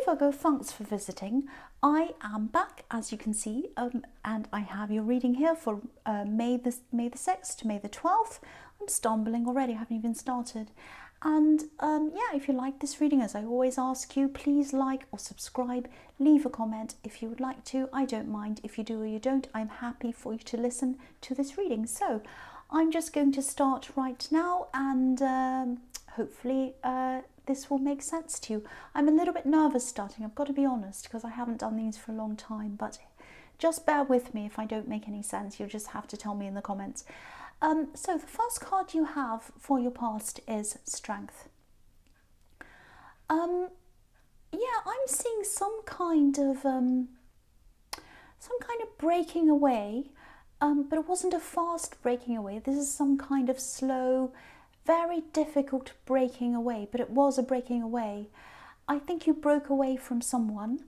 Virgo, thanks for visiting. I am back, as you can see, and I have your reading here for May the 6th to May the 12th. I'm stumbling already, I haven't even started. And yeah, if you like this reading, as I always ask you, please like or subscribe, leave a comment if you would like to. I don't mind if you do or you don't. I'm happy for you to listen to this reading. So I'm just going to start right now, and hopefully this will make sense to you. I'm a little bit nervous starting, I've got to be honest, because I haven't done these for a long time, but just bear with me if I don't make any sense. You'll just have to tell me in the comments. So the first card you have for your past is Strength. Yeah, I'm seeing some kind of breaking away, but it wasn't a fast breaking away. This is some kind of slow, very difficult breaking away, but it was a breaking away. I think you broke away from someone.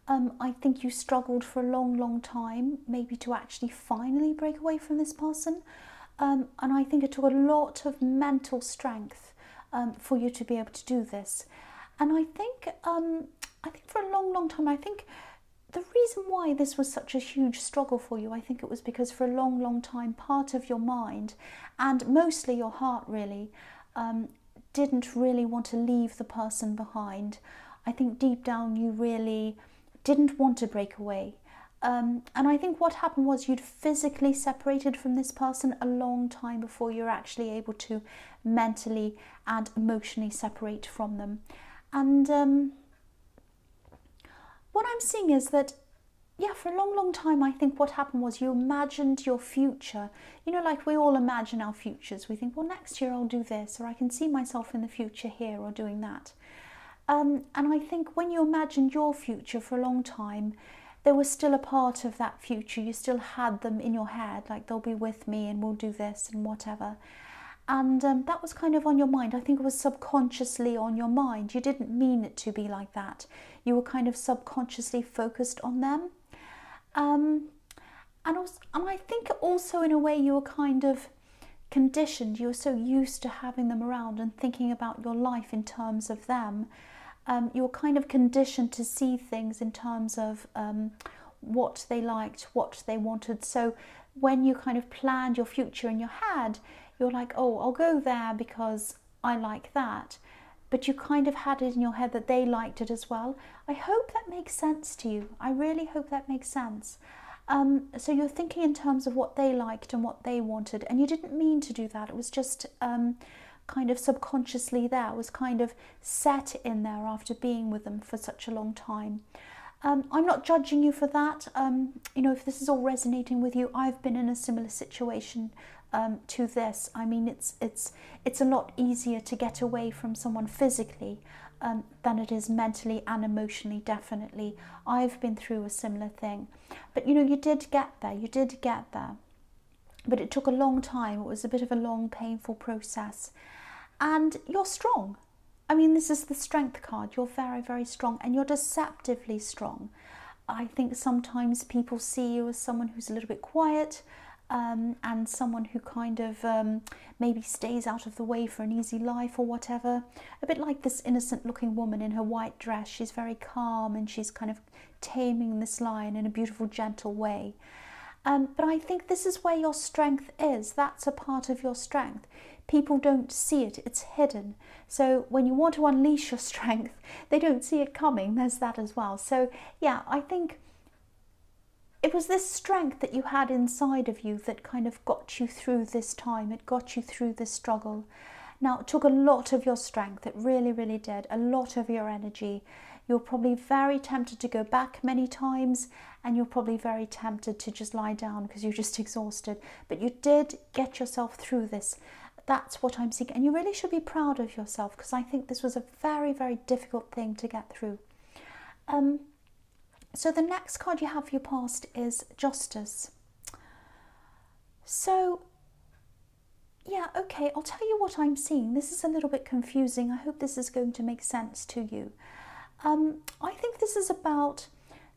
I think you struggled for a long time, maybe to actually finally break away from this person. And I think it took a lot of mental strength for you to be able to do this. And I think for a long time, I think the reason why this was such a huge struggle for you, I think it was because for a long time, part of your mind, and mostly your heart really, didn't really want to leave the person behind. I think deep down you really didn't want to break away. And I think what happened was you'd physically separated from this person a long time before you're actually able to mentally and emotionally separate from them. And what I'm seeing is that, yeah, for a long time, I think what happened was you imagined your future. You know, like we all imagine our futures. We think, well, next year I'll do this, or I can see myself in the future here or doing that. And I think when you imagined your future for a long time, there was still a part of that future. You still had them in your head, like they'll be with me and we'll do this and whatever. And that was kind of on your mind. I think it was subconsciously on your mind. You didn't mean it to be like that. You were kind of subconsciously focused on them. And I think also in a way you were kind of conditioned. You were so used to having them around and thinking about your life in terms of them. You were kind of conditioned to see things in terms of what they liked, what they wanted. So when you kind of planned your future in your head, you're like, oh, I'll go there because I like that. But you kind of had it in your head that they liked it as well. I hope that makes sense to you. I really hope that makes sense. So you're thinking in terms of what they liked and what they wanted, and you didn't mean to do that. It was just kind of subconsciously there. It was kind of set in there after being with them for such a long time. I'm not judging you for that. You know, if this is all resonating with you, I've been in a similar situation to this. I mean, it's a lot easier to get away from someone physically than it is mentally and emotionally, definitely. I've been through a similar thing. But you know, you did get there. But it took a long time. It was a bit of a long, painful process. And you're strong. I mean, this is the Strength card. You're very, very strong, and you're deceptively strong. I think sometimes people see you as someone who's a little bit quiet, and someone who kind of maybe stays out of the way for an easy life or whatever. A bit like this innocent looking woman in her white dress. She's very calm and she's kind of taming this lion in a beautiful, gentle way. But I think this is where your strength is. That's a part of your strength. People don't see it. It's hidden. So when you want to unleash your strength, they don't see it coming. There's that as well. So yeah, I think it was this strength that you had inside of you that kind of got you through this time. It got you through this struggle. Now, it took a lot of your strength. It really, really did. A lot of your energy. You're probably very tempted to go back many times, and you're probably very tempted to just lie down because you're just exhausted. But you did get yourself through this. That's what I'm seeing. And you really should be proud of yourself, because I think this was a very, very difficult thing to get through. So the next card you have for your past is Justice. So, yeah, okay, I'll tell you what I'm seeing. This is a little bit confusing. I hope this is going to make sense to you. I think this is about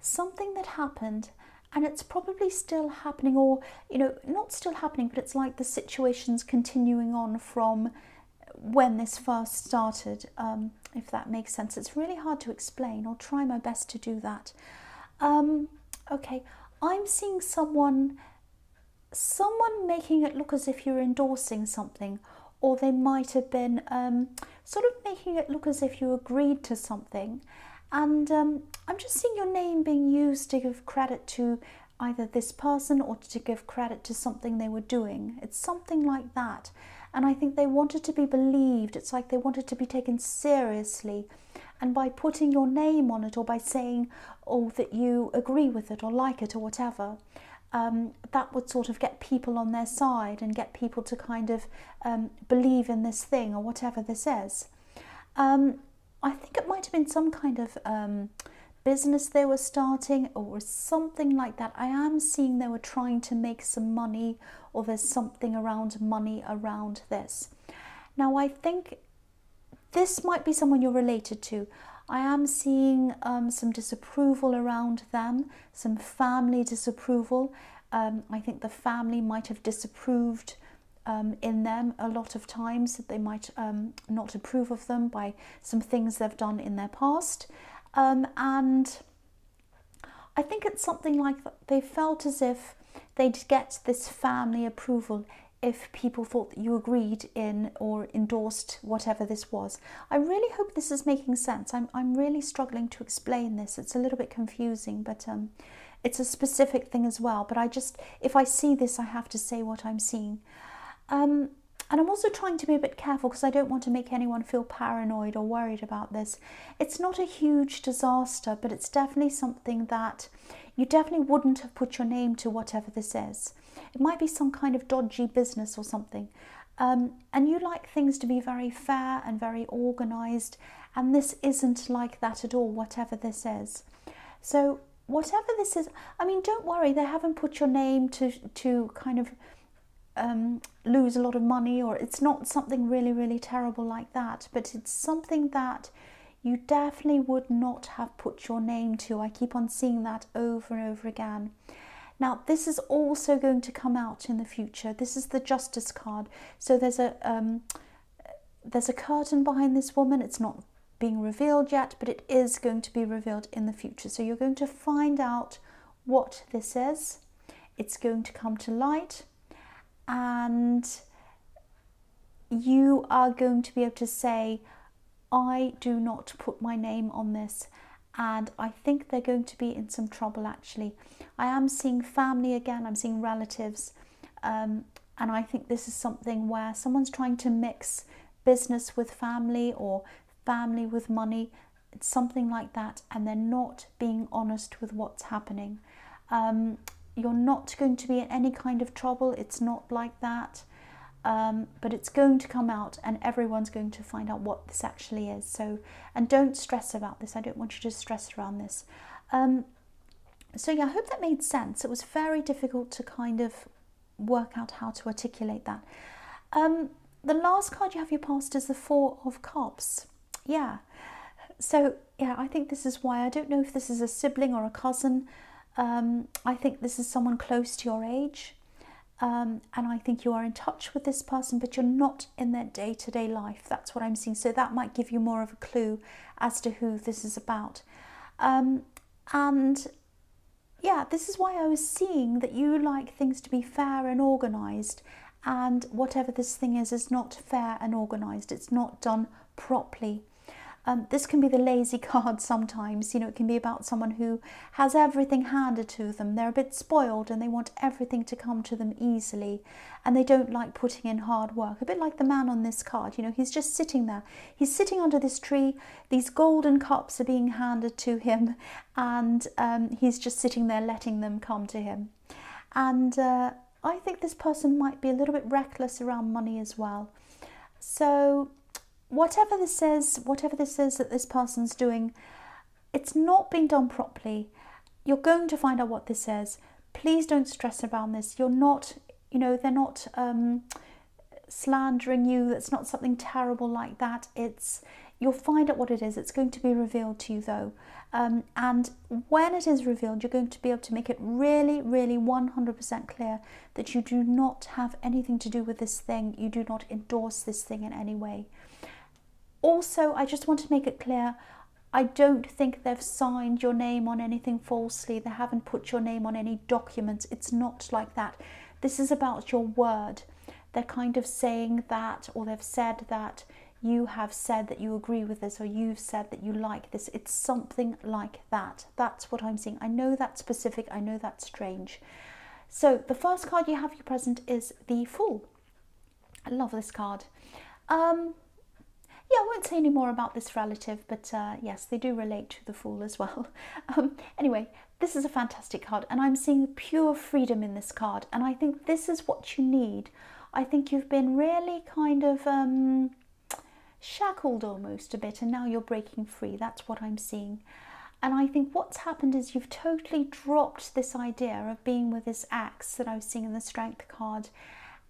something that happened, and it's probably still happening, or, you know, not still happening, but it's like the situation's continuing on from when this first started. if that makes sense. It's really hard to explain. I'll try my best to do that. Okay, I'm seeing someone making it look as if you're endorsing something, or they might have been sort of making it look as if you agreed to something. And I'm just seeing your name being used to give credit to either this person or to give credit to something they were doing. It's something like that. And I think they wanted to be believed. It's like they wanted to be taken seriously. And by putting your name on it, or by saying, oh, that you agree with it or like it or whatever, that would sort of get people on their side and get people to kind of believe in this thing or whatever this is. I think it might have been some kind of business they were starting or something like that. I am seeing they were trying to make some money, or there's something around money around this. Now, I think this might be someone you're related to. I am seeing some disapproval around them, some family disapproval. I think the family might have disapproved in them a lot of times, that they might not approve of them by some things they've done in their past. And I think it's something like that. They felt as if they'd get this family approval if people thought that you agreed in or endorsed whatever this was. I really hope this is making sense. I'm really struggling to explain this. It's a little bit confusing, but it's a specific thing as well. But if I see this, I have to say what I'm seeing. And I'm also trying to be a bit careful, because I don't want to make anyone feel paranoid or worried about this. It's not a huge disaster, but it's definitely something that you definitely wouldn't have put your name to, whatever this is. It might be some kind of dodgy business or something. And you like things to be very fair and very organised, and this isn't like that at all, whatever this is. So whatever this is, I mean, don't worry, they haven't put your name to kind of lose a lot of money, or it's not something really, really terrible like that, but it's something that you definitely would not have put your name to. I keep on seeing that over and over again. Now, this is also going to come out in the future. This is the Justice card. So there's a curtain behind this woman. It's not being revealed yet, but it is going to be revealed in the future. So you're going to find out what this is. It's going to come to light, and you are going to be able to say, I do not put my name on this. And I think they're going to be in some trouble, actually. I am seeing family again, I'm seeing relatives, and I think this is something where someone's trying to mix business with family or family with money. It's something like that, and they're not being honest with what's happening. You're not going to be in any kind of trouble, it's not like that. But it's going to come out, and everyone's going to find out what this actually is. So, and don't stress about this. I don't want you to stress around this. So yeah, I hope that made sense. It was very difficult to kind of work out how to articulate that. The last card you have your past is the Four of Cups. Yeah. So yeah, I think this is why. I don't know if this is a sibling or a cousin. I think this is someone close to your age. And I think you are in touch with this person, but you're not in their day-to-day life. That's what I'm seeing. So that might give you more of a clue as to who this is about. And yeah, this is why I was seeing that you like things to be fair and organised. And whatever this thing is not fair and organised. It's not done properly. This can be the lazy card sometimes. You know, it can be about someone who has everything handed to them. They're a bit spoiled and they want everything to come to them easily, and they don't like putting in hard work. A bit like the man on this card. You know, he's just sitting there. He's sitting under this tree. These golden cups are being handed to him, and he's just sitting there letting them come to him. And I think this person might be a little bit reckless around money as well. So whatever this is that this person's doing, it's not being done properly. You're going to find out what this is. Please don't stress about this. You're not, you know, they're not slandering you. It's not something terrible like that. You'll find out what it is. It's going to be revealed to you though. And when it is revealed, you're going to be able to make it really, really 100% clear that you do not have anything to do with this thing. You do not endorse this thing in any way. Also, I just want to make it clear, I don't think they've signed your name on anything falsely. They haven't put your name on any documents. It's not like that. This is about your word. They're kind of saying that, or they've said that you have said that you agree with this, or you've said that you like this. It's something like that. That's what I'm seeing. I know that's specific. I know that's strange. So the first card you have your present is the Fool. I love this card. Yeah, I won't say any more about this relative, but yes, they do relate to the Fool as well. Anyway, this is a fantastic card, and I'm seeing pure freedom in this card, and I think this is what you need. I think you've been really kind of shackled almost a bit, and now you're breaking free. That's what I'm seeing. And I think what's happened is you've totally dropped this idea of being with this axe that I was seeing in the Strength card,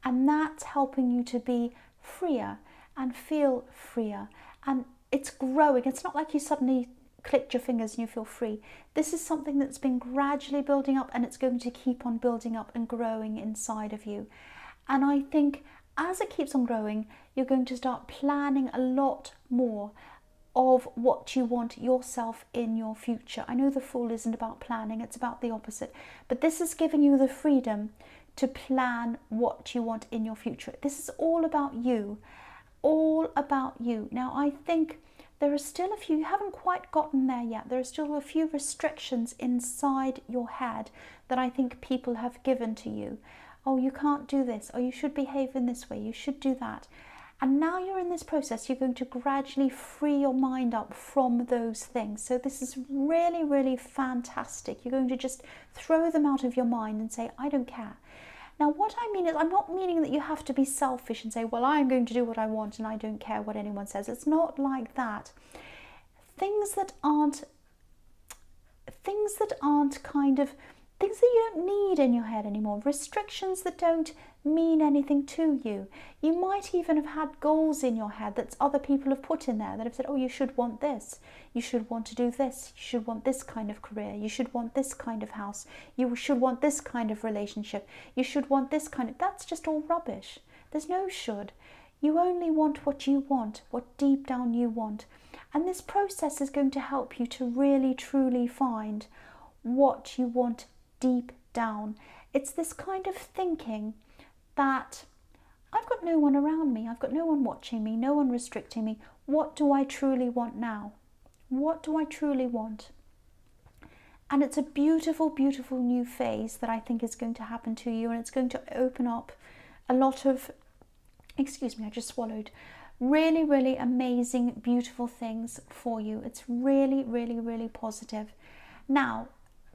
and that's helping you to be freer and feel freer, and it's growing. It's not like you suddenly clicked your fingers and you feel free. This is something that's been gradually building up, and it's going to keep on building up and growing inside of you. And I think as it keeps on growing, you're going to start planning a lot more of what you want yourself in your future. I know the Fool isn't about planning, it's about the opposite, but this is giving you the freedom to plan what you want in your future. This is all about you. All about you. Now, I think there are still a few, you haven't quite gotten there yet. There are still a few restrictions inside your head that I think people have given to you. Oh, you can't do this, or you should behave in this way, you should do that. And now you're in this process, you're going to gradually free your mind up from those things. So this is really, really fantastic. You're going to just throw them out of your mind and say, I don't care. Now, what I mean is, I'm not meaning that you have to be selfish and say, well, I'm going to do what I want and I don't care what anyone says. It's not like that. Things that aren't kind of, things that you don't need in your head anymore, restrictions that don't mean anything to you. You might even have had goals in your head that other people have put in there that have said, oh, you should want this, you should want to do this, you should want this kind of career, you should want this kind of house, you should want this kind of relationship, you should want this kind of, that's just all rubbish. There's no should. You only want what you want, what deep down you want. And this process is going to help you to really truly find what you want deep down. It's this kind of thinking that I've got no one around me, I've got no one watching me, no one restricting me. What do I truly want now? What do I truly want? And it's a beautiful, beautiful new phase that I think is going to happen to you, and it's going to open up a lot of, excuse me, I just swallowed, really, really amazing, beautiful things for you. It's really, really, really positive. Now,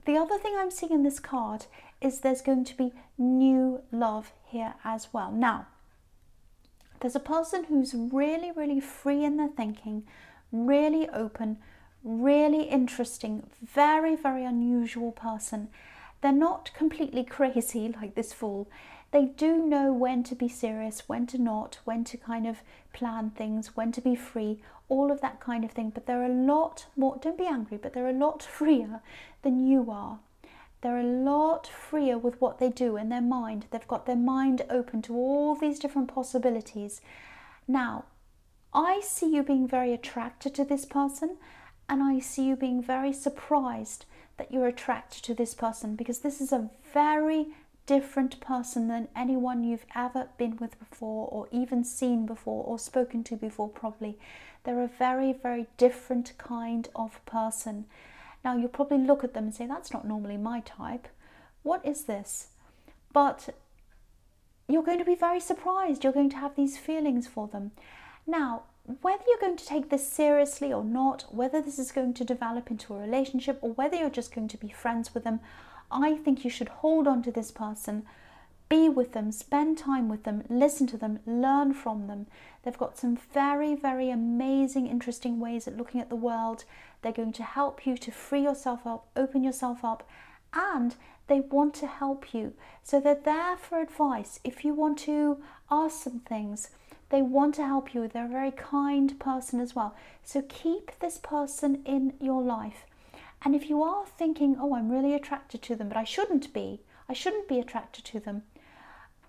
the other thing I'm seeing in this card is there's going to be new love here as well. Now, there's a person who's really, really free in their thinking, really open, really interesting, very, very unusual person. They're not completely crazy like this Fool. They do know when to be serious, when to not, when to kind of plan things, when to be free, all of that kind of thing. But they're a lot more, don't be angry, but they're a lot freer than you are. They're a lot freer with what they do in their mind. They've got their mind open to all these different possibilities. Now, I see you being very attracted to this person, and I see you being very surprised that you're attracted to this person, because this is a very different person than anyone you've ever been with before, or even seen before, or spoken to before probably. They're a very, very different kind of person. Now, you'll probably look at them and say, that's not normally my type. What is this? But you're going to be very surprised. You're going to have these feelings for them. Now, whether you're going to take this seriously or not, whether this is going to develop into a relationship, or whether you're just going to be friends with them, I think you should hold on to this person, be with them, spend time with them, listen to them, learn from them. They've got some very, very amazing, interesting ways at looking at the world. They're going to help you to free yourself up, open yourself up, and they want to help you. So they're there for advice. If you want to ask some things, they want to help you. They're a very kind person as well. So keep this person in your life. And if you are thinking, oh, I'm really attracted to them, but I shouldn't be attracted to them,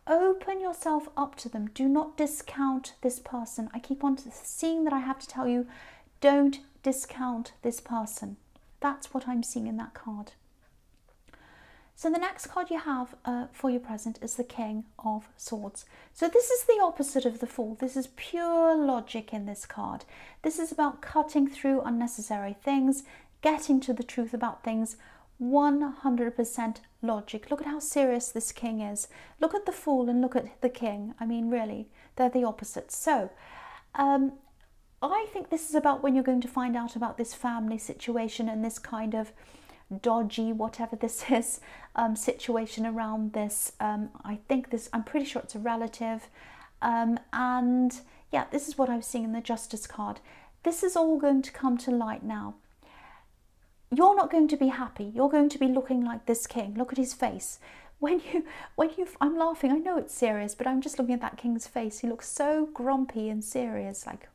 Open yourself up to them. Do not discount this person. I keep on seeing that I have to tell you, don't discount this person. That's what I'm seeing in that card. So the next card you have for your present is the King of Swords. So this is the opposite of the Fool. This is pure logic in this card. This is about cutting through unnecessary things, getting to the truth about things, 100% logic. Look at how serious this King is. Look at the Fool and look at the King. I mean, really, they're the opposites. So I think this is about when you're going to find out about this family situation and this kind of dodgy, whatever this is, situation around this. I think this, I'm pretty sure it's a relative. And yeah, this is what I was seeing in the Justice card. This is all going to come to light now. You're not going to be happy. You're going to be looking like this King. Look at his face. I'm laughing. I know it's serious, but I'm just looking at that King's face. He looks so grumpy and serious. Like,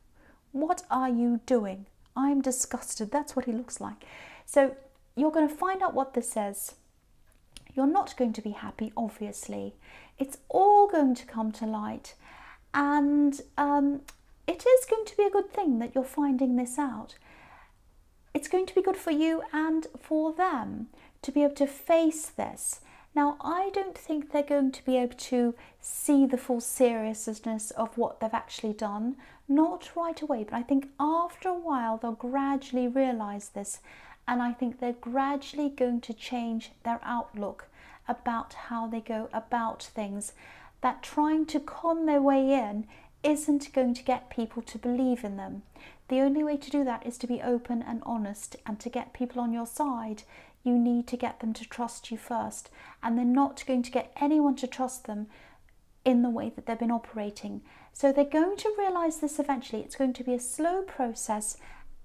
what are you doing? I'm disgusted. That's what he looks like. So you're going to find out what this says. You're not going to be happy, obviously. It's all going to come to light. And it is going to be a good thing that you're finding this out. It's going to be good for you and for them to be able to face this. Now, I don't think they're going to be able to see the full seriousness of what they've actually done. Not right away, but I think after a while they'll gradually realise this. And I think they're gradually going to change their outlook about how they go about things. That trying to con their way in isn't going to get people to believe in them. The only way to do that is to be open and honest, and to get people on your side, you need to get them to trust you first. And they're not going to get anyone to trust them in the way that they've been operating. So they're going to realise this eventually. It's going to be a slow process,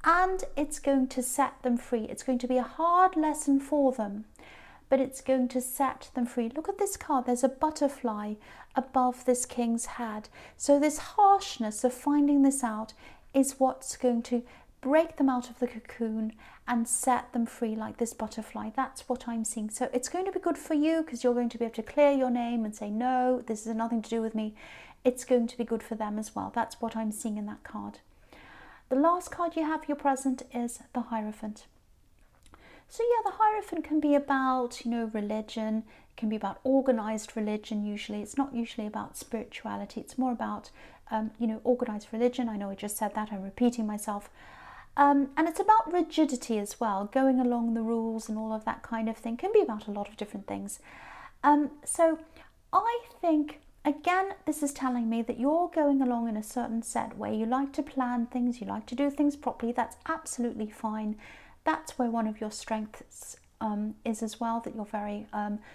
and it's going to set them free. It's going to be a hard lesson for them, but it's going to set them free. Look at this card. There's a butterfly above this King's head. So this harshness of finding this out is what's going to break them out of the cocoon and set them free like this butterfly. That's what I'm seeing. So it's going to be good for you because you're going to be able to clear your name and say, no, this has nothing to do with me. It's going to be good for them as well. That's what I'm seeing in that card. The last card you have for your present is the Hierophant. So yeah, the Hierophant can be about, religion. It can be about organised religion usually. It's not usually about spirituality. It's more about, organised religion. I know I just said that. I'm repeating myself. And it's about rigidity as well, going along the rules and all of that kind of thing. Can be about a lot of different things. So I think, again, this is telling me that you're going along in a certain set way. You like to plan things. You like to do things properly. That's absolutely fine. That's where one of your strengths is as well, that you're very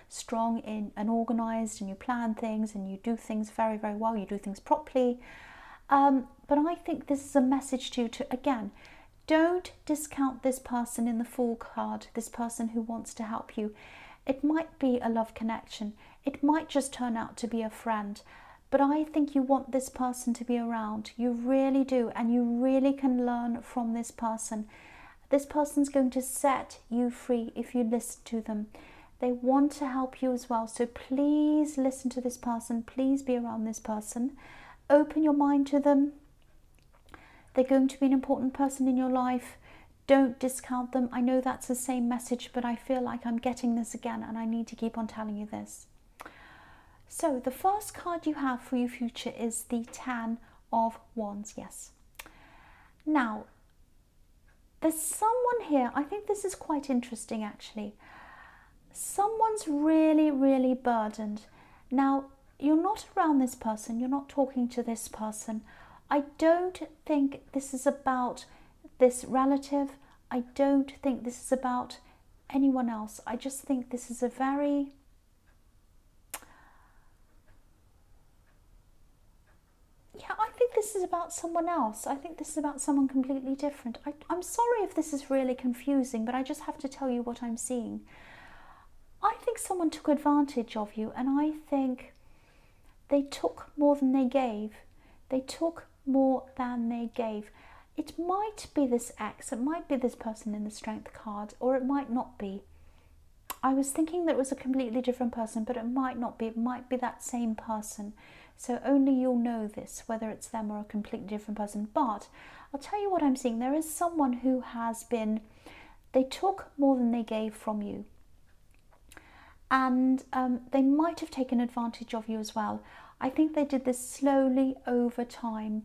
strong in and organised, and you plan things and you do things very, very well. You do things properly. But I think this is a message to you to, again, don't discount this person in the Fool card, this person who wants to help you. It might be a love connection. It might just turn out to be a friend. But I think you want this person to be around. You really do. And you really can learn from this person. This person's going to set you free if you listen to them. They want to help you as well. So please listen to this person. Please be around this person. Open your mind to them. They're going to be an important person in your life. Don't discount them. I know that's the same message, but I feel like I'm getting this again, and I need to keep on telling you this. So the first card you have for your future is the Ten of Wands. Yes. Now, there's someone here. I think this is quite interesting, actually. Someone's really, really burdened. Now, you're not around this person. You're not talking to this person. I don't think this is about this relative. I don't think this is about anyone else. I just think this is a very... Yeah, I think this is about someone else. I think this is about someone completely different. I'm sorry if this is really confusing, but I just have to tell you what I'm seeing. I think someone took advantage of you, and I think they took more than they gave. They took more than they gave. It might be this ex, it might be this person in the Strength card, or it might not be. I was thinking that it was a completely different person, but it might not be. It might be that same person. So only you'll know this, whether it's them or a completely different person. But I'll tell you what I'm seeing. There is someone who has been, they took more than they gave from you. And they might have taken advantage of you as well. I think they did this slowly over time.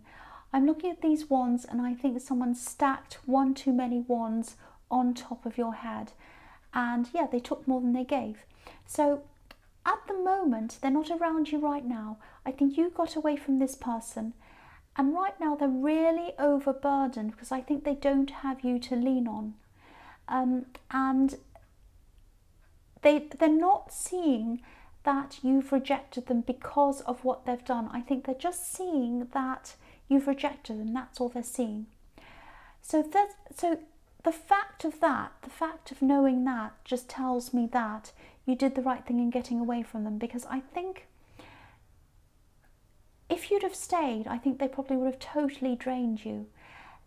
I'm looking at these wands and I think someone stacked one too many wands on top of your head. And yeah, they took more than they gave. So at the moment, they're not around you right now. I think you got away from this person. And right now they're really overburdened because I think they don't have you to lean on. And they're not seeing that you've rejected them because of what they've done. I think they're just seeing that you've rejected them. That's all they're seeing. So the fact of that, the fact of knowing that, just tells me that you did the right thing in getting away from them. Because I think if you'd have stayed, I think they probably would have totally drained you.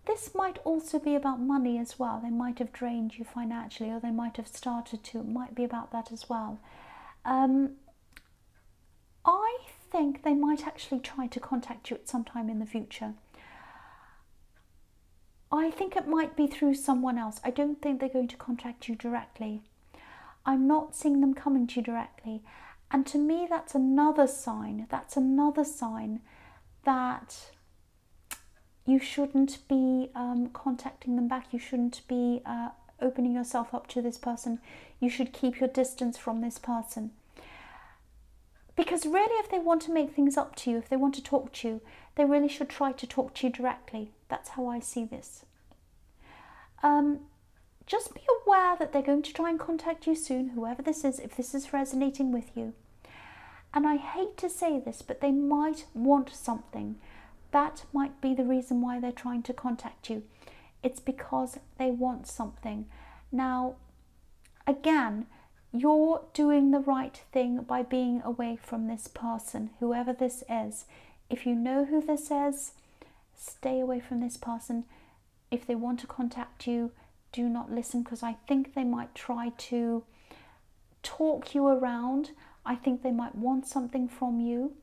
This might also be about money as well. They might have drained you financially, or they might have started to. It might be about that as well. I think they might actually try to contact you at some time in the future. I think it might be through someone else. I don't think they're going to contact you directly. I'm not seeing them coming to you directly. And to me, that's another sign. That's another sign that you shouldn't be contacting them back. You shouldn't be opening yourself up to this person. You should keep your distance from this person. Because really, if they want to make things up to you, if they want to talk to you, they really should try to talk to you directly. That's how I see this. Just be aware that they're going to try and contact you soon, whoever this is, if this is resonating with you. And I hate to say this, but they might want something. That might be the reason why they're trying to contact you. It's because they want something. Now, again, you're doing the right thing by being away from this person, whoever this is. If you know who this is, stay away from this person. If they want to contact you, do not listen, because I think they might try to talk you around. I think they might want something from you.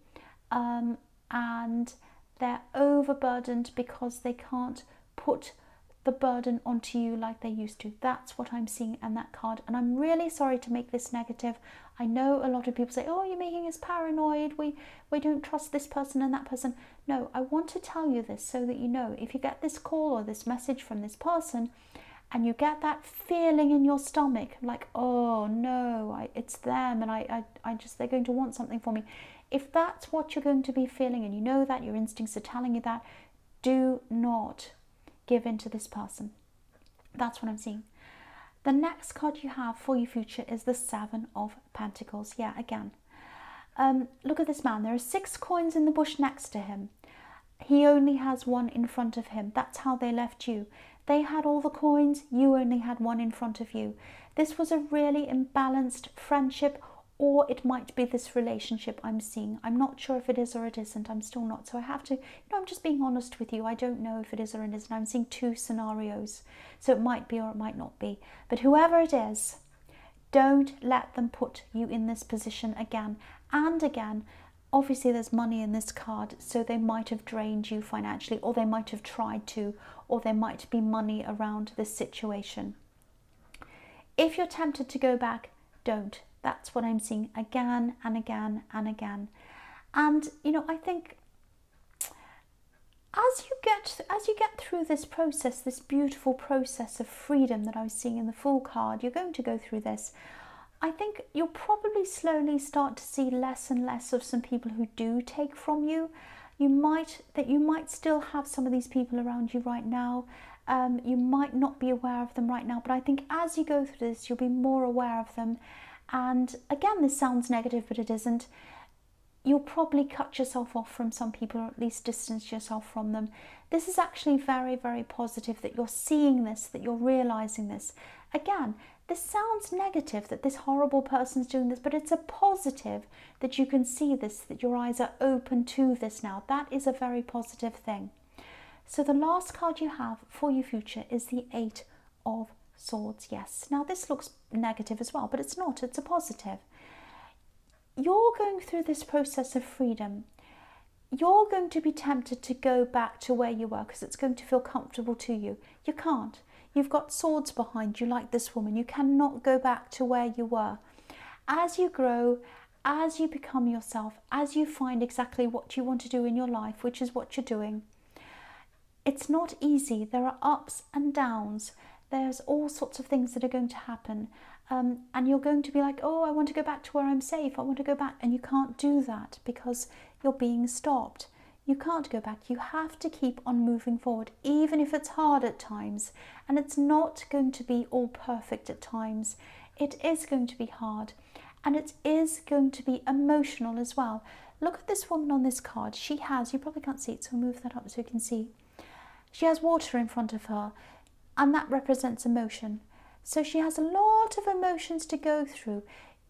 And they're overburdened because they can't put the burden onto you like they used to. That's what I'm seeing in that card. And I'm really sorry to make this negative. I know a lot of people say, oh, you're making us paranoid. We don't trust this person and that person. No, I want to tell you this so that you know, if you get this call or this message from this person and you get that feeling in your stomach, like, oh no, it's them and I just, they're going to want something from me. If that's what you're going to be feeling and you know that, your instincts are telling you that, do not give in to this person. That's what I'm seeing. The next card you have for your future is the Seven of Pentacles. Yeah, again. Look at this man. There are 6 coins in the bush next to him. He only has 1 in front of him. That's how they left you. They had all the coins. You only had 1 in front of you. This was a really imbalanced friendship, or it might be this relationship I'm seeing. I'm not sure if it is or it isn't. I'm still not. So I have to, I'm just being honest with you. I don't know if it is or it isn't. I'm seeing 2 scenarios. So it might be or it might not be. But whoever it is, don't let them put you in this position again and again. Obviously, there's money in this card, so they might have drained you financially, or they might have tried to, or there might be money around this situation. If you're tempted to go back, don't. That's what I'm seeing again and again and again. And, you know, I think as you get through this process, this beautiful process of freedom that I was seeing in the Fool card, you're going to go through this. I think you'll probably slowly start to see less and less of some people who do take from you. You might still have some of these people around you right now. You might not be aware of them right now, but I think as you go through this, you'll be more aware of them. And again, this sounds negative, but it isn't. You'll probably cut yourself off from some people, or at least distance yourself from them. This is actually very, very positive that you're seeing this, that you're realizing this. Again, this sounds negative that this horrible person's doing this, but it's a positive that you can see this, that your eyes are open to this now. That is a very positive thing. So the last card you have for your future is the 8 of Swords, yes. Now this looks negative as well, but it's not, it's a positive. You're going through this process of freedom. You're going to be tempted to go back to where you were because it's going to feel comfortable to you. You can't. You've got swords behind you like this woman. You cannot go back to where you were. As you grow, as you become yourself, as you find exactly what you want to do in your life, which is what you're doing, it's not easy. There are ups and downs. There's all sorts of things that are going to happen. And you're going to be like, oh, I want to go back to where I'm safe. I want to go back. And you can't do that because you're being stopped. You can't go back. You have to keep on moving forward, even if it's hard at times. And it's not going to be all perfect at times. It is going to be hard. And it is going to be emotional as well. Look at this woman on this card. She has, you probably can't see it, so I'll move that up so you can see. She has water in front of her, and that represents emotion. So she has a lot of emotions to go through.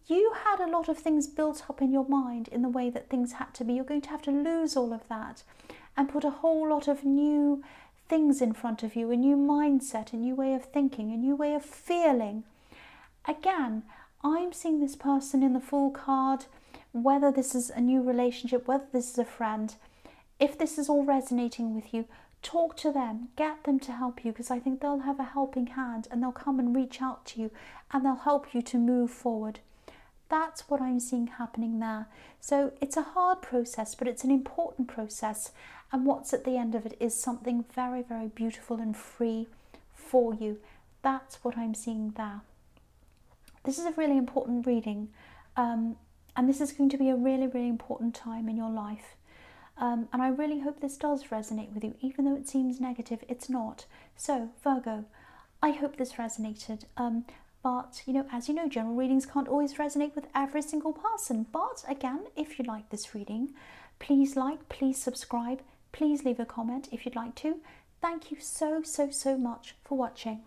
You had a lot of things built up in your mind in the way that things had to be. You're going to have to lose all of that and put a whole lot of new things in front of you, a new mindset, a new way of thinking, a new way of feeling. Again, I'm seeing this person in the Fool card, whether this is a new relationship, whether this is a friend. If this is all resonating with you, talk to them, get them to help you, because I think they'll have a helping hand and they'll come and reach out to you and they'll help you to move forward. That's what I'm seeing happening there. So it's a hard process, but it's an important process. And what's at the end of it is something very, very beautiful and free for you. That's what I'm seeing there. This is a really important reading. And this is going to be a really, really important time in your life. And I really hope this does resonate with you, even though it seems negative, it's not. So, Virgo, I hope this resonated. But, as you know, general readings can't always resonate with every single person. But, again, if you like this reading, please like, please subscribe, please leave a comment if you'd like to. Thank you so, so, so much for watching.